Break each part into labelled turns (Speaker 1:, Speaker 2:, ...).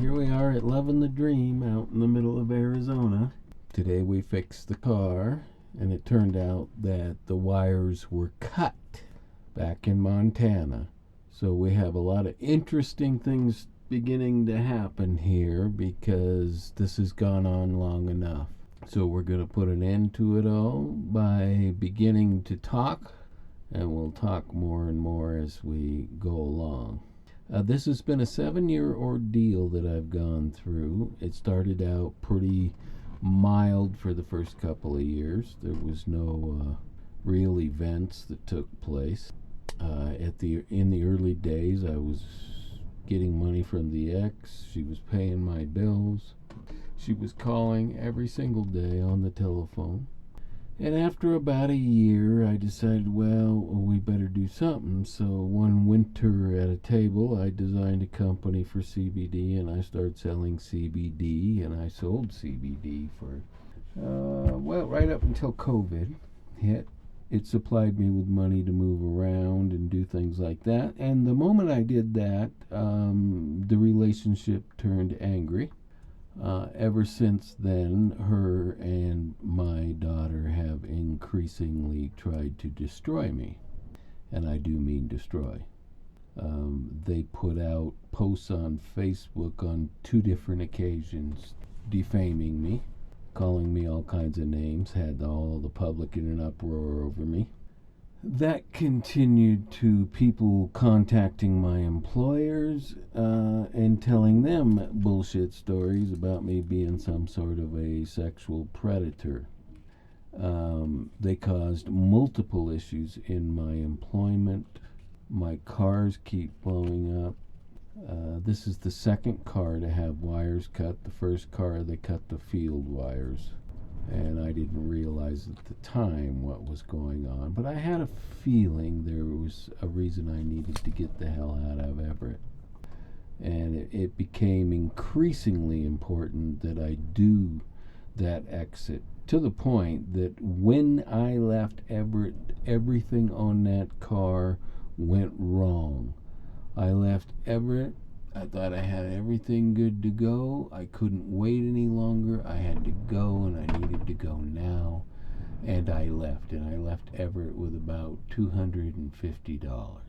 Speaker 1: here we are at Loving the Dream out in the middle of Arizona. Today we fixed the car, and it turned out that the wires were cut back in Montana. So we have a lot of interesting things beginning to happen here because this has gone on long enough. So we're going to put an end to it all by beginning to talk, and we'll talk more and more as we go along. This has been a 7-year ordeal that I've gone through. It started out pretty mild for the first couple of years. There was no real events that took place. In the early days, I was getting money from the ex. She was paying my bills. She was calling every single day on the telephone. And after about a year, I decided, well, we better do something. So one winter at a table, I designed a company for CBD, and I started selling CBD, and I sold CBD for, right up until COVID hit. It supplied me with money to move around and do things like that. And the moment I did that, the relationship turned angry. Ever since then, her and my daughter have increasingly tried to destroy me. And I do mean destroy. They put out posts on Facebook on 2 different occasions defaming me, calling me all kinds of names, had all the public in an uproar over me. That continued to people contacting my employers and telling them bullshit stories about me being some sort of a sexual predator. They caused multiple issues in my employment. My cars keep blowing up. This is the second car to have wires cut. The first car, they cut the field wires. And I didn't realize at the time what was going on. But I had a feeling there was a reason I needed to get the hell out of Everett. And it became increasingly important that I do that exit, to the point that when I left Everett, everything on that car went wrong. I left Everett. I thought I had everything good to go. I couldn't wait any longer. I had to go, and I needed to go now. And I left. And I left Everett with about $250.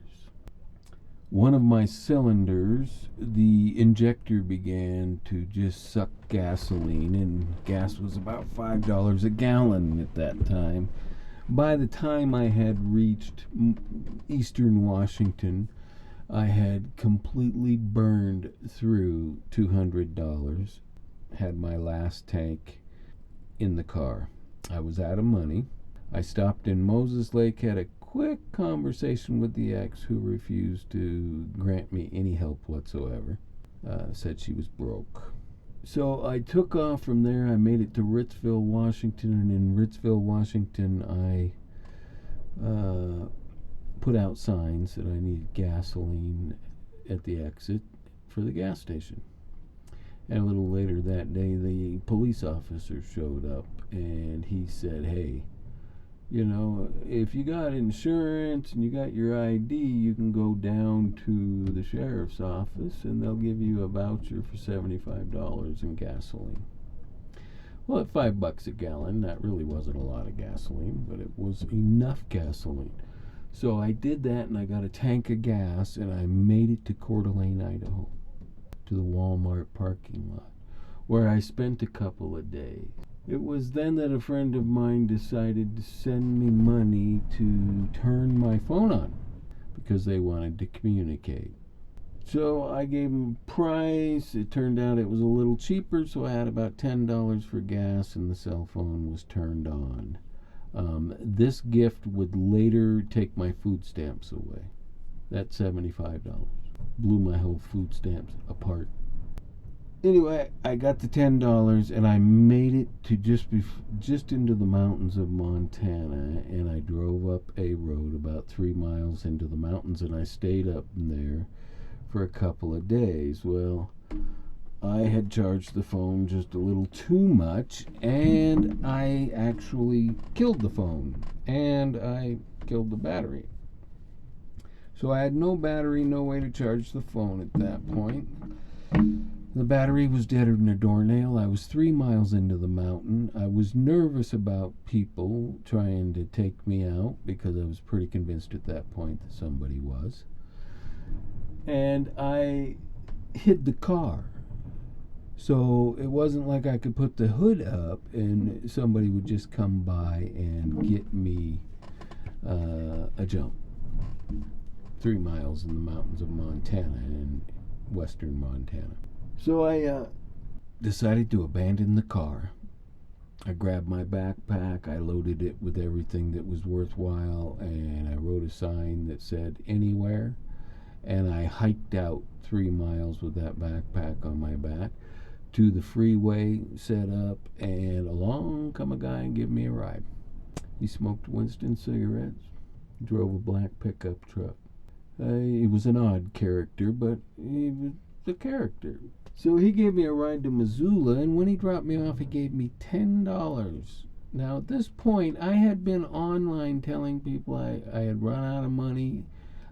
Speaker 1: One of my cylinders, the injector began to just suck gasoline, and gas was about $5 a gallon at that time. By the time I had reached eastern Washington, I had completely burned through $200, had my last tank in the car. I was out of money. I stopped in Moses Lake, had a quick conversation with the ex, who refused to grant me any help whatsoever. Said she was broke. So I took off from there. I made it to Ritzville, Washington, and in Ritzville, Washington, I put out signs that I needed gasoline at the exit for the gas station. And a little later that day, the police officer showed up, and he said, hey, if you got insurance and you got your ID, you can go down to the sheriff's office and they'll give you a voucher for $75 in gasoline. Well, at $5 a gallon, that really wasn't a lot of gasoline, but it was enough gasoline. So I did that, and I got a tank of gas, and I made it to Coeur d'Alene, Idaho, to the Walmart parking lot, where I spent a couple of days. It was then that a friend of mine decided to send me money to turn my phone on, because they wanted to communicate. So I gave them a price. It turned out it was a little cheaper, so I had about $10 for gas, and the cell phone was turned on. This gift would later take my food stamps away. That $75 blew my whole food stamps apart. Anyway, I got the $10, and I made it to just into the mountains of Montana, and I drove up a road about 3 miles into the mountains, and I stayed up there for a couple of days. Well, I had charged the phone just a little too much, and I actually killed the phone, and I killed the battery. So I had no battery, no way to charge the phone at that point. The battery was deader than a doornail. I was 3 miles into the mountain. I was nervous about people trying to take me out because I was pretty convinced at that point that somebody was. And I hid the car. So it wasn't like I could put the hood up and somebody would just come by and get me a jump. 3 miles in the mountains of Montana, in western Montana. So I decided to abandon the car. I grabbed my backpack, I loaded it with everything that was worthwhile, and I wrote a sign that said anywhere, and I hiked out 3 miles with that backpack on my back to the freeway set up, and along come a guy and give me a ride. He smoked Winston cigarettes, drove a black pickup truck. He was an odd character, but he was a character. So he gave me a ride to Missoula, and when he dropped me off, he gave me $10. Now, at this point, I had been online telling people I had run out of money.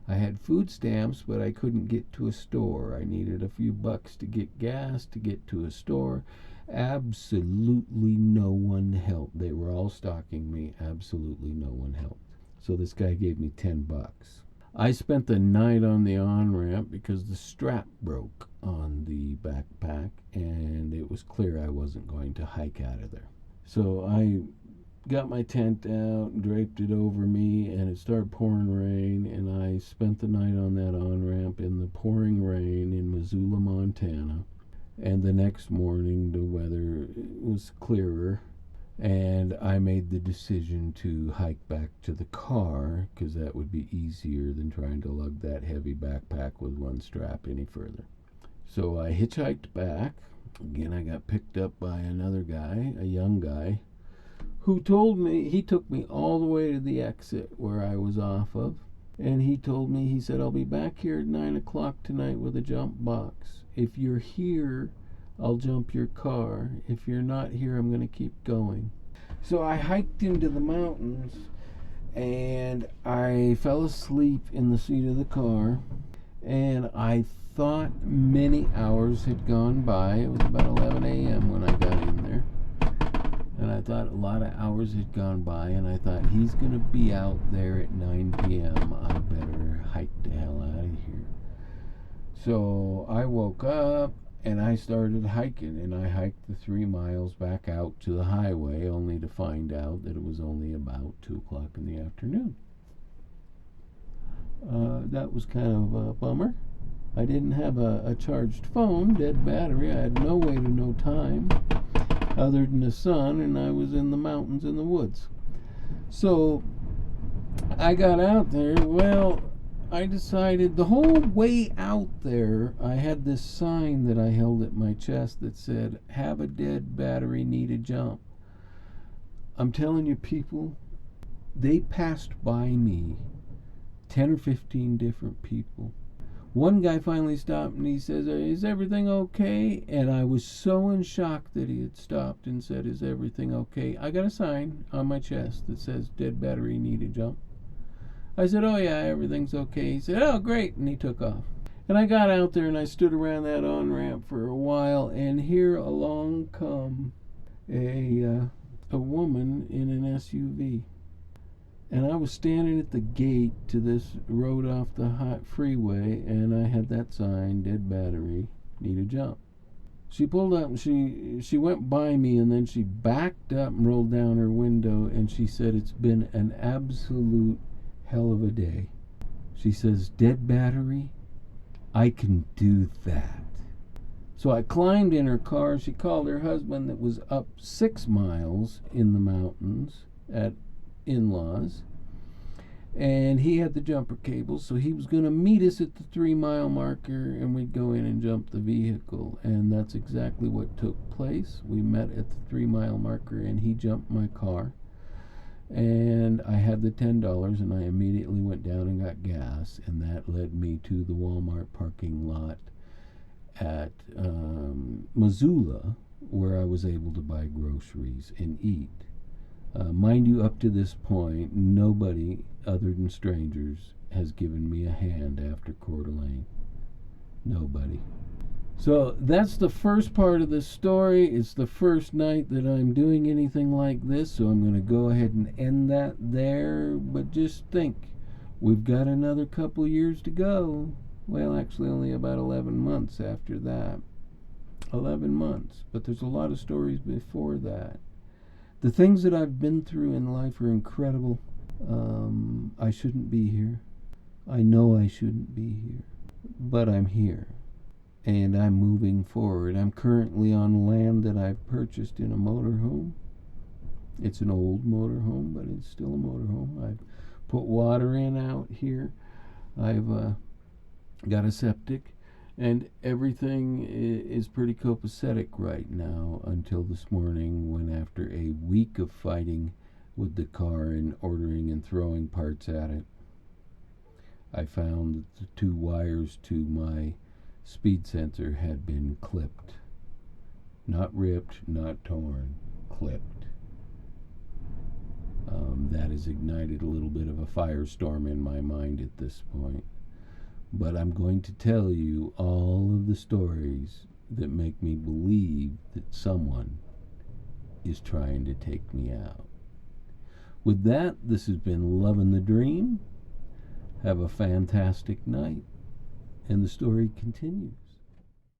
Speaker 1: I had food stamps, but I couldn't get to a store. I needed a few bucks to get gas to get to a store. Absolutely no one helped. They were all stalking me. Absolutely no one helped. So this guy gave me $10. I spent the night on the on-ramp because the strap broke on the backpack, and it was clear I wasn't going to hike out of there. So I got my tent out, draped it over me, and it started pouring rain, and I spent the night on that on-ramp in the pouring rain in Missoula, Montana. And the next morning, the weather was clearer, and I made the decision to hike back to the car because that would be easier than trying to lug that heavy backpack with one strap any further. So I hitchhiked back. Again, I got picked up by another guy, a young guy, who told me, he took me all the way to the exit where I was off of, and he told me, he said, I'll be back here at 9 o'clock tonight with a jump box. If you're here, I'll jump your car. If you're not here, I'm going to keep going. So I hiked into the mountains, and I fell asleep in the seat of the car, and I thought many hours had gone by. It was about 11 a.m. when I got in there. And I thought a lot of hours had gone by, and I thought, he's going to be out there at 9 p.m. I better hike the hell out of here. So I woke up, and I started hiking, and I hiked the 3 miles back out to the highway, only to find out that it was only about 2 o'clock in the afternoon. That was kind of a bummer. I didn't have a charged phone, dead battery. I had no way to know time other than the sun, and I was in the mountains in the woods. So I got out there. Well, I decided the whole way out there, I had this sign that I held at my chest that said, have a dead battery, need a jump. I'm telling you, people, they passed by me, 10 or 15 different people. One guy finally stopped and he says, is everything okay? And I was so in shock that he had stopped and said, is everything okay? I got a sign on my chest that says, dead battery, need a jump. I said, oh yeah, everything's okay. He said, oh great, and he took off. And I got out there and I stood around that on-ramp for a while, and here along come a woman in an SUV. And I was standing at the gate to this road off the hot freeway, and I had that sign, dead battery, need a jump. She pulled up and she went by me, and then she backed up and rolled down her window, and she said, it's been an absolute hell of a day. She says, dead battery, I can do that. So I climbed in her car. She called her husband that was up 6 miles in the mountains at in-laws, and he had the jumper cable, so he was going to meet us at the 3 mile marker, and we'd go in and jump the vehicle. And that's exactly what took place. We met at the 3 mile marker, and he jumped my car, and I had the $10, and I immediately went down and got gas, and that led me to the Walmart parking lot at Missoula, where I was able to buy groceries and eat. Mind you, up to this point, nobody other than strangers has given me a hand after Coeur d'Alene. Nobody. So that's the first part of the story. It's the first night that I'm doing anything like this, so I'm going to go ahead and end that there. But just think, we've got another couple years to go. Well, actually, only about 11 months after that. 11 months. But there's a lot of stories before that. The things that I've been through in life are incredible. I shouldn't be here. I know I shouldn't be here. But I'm here. And I'm moving forward. I'm currently on land that I've purchased in a motorhome. It's an old motorhome, but it's still a motorhome. I've put water in out here. I've got a septic, and everything is pretty copacetic right now until this morning when, after a week of fighting with the car and ordering and throwing parts at it, I found that the two wires to my speed sensor had been clipped. Not ripped, not torn, clipped. That has ignited a little bit of a firestorm in my mind at this point. But I'm going to tell you all of the stories that make me believe that someone is trying to take me out. With that, this has been Lovin' the Dream. Have a fantastic night, and the story continues.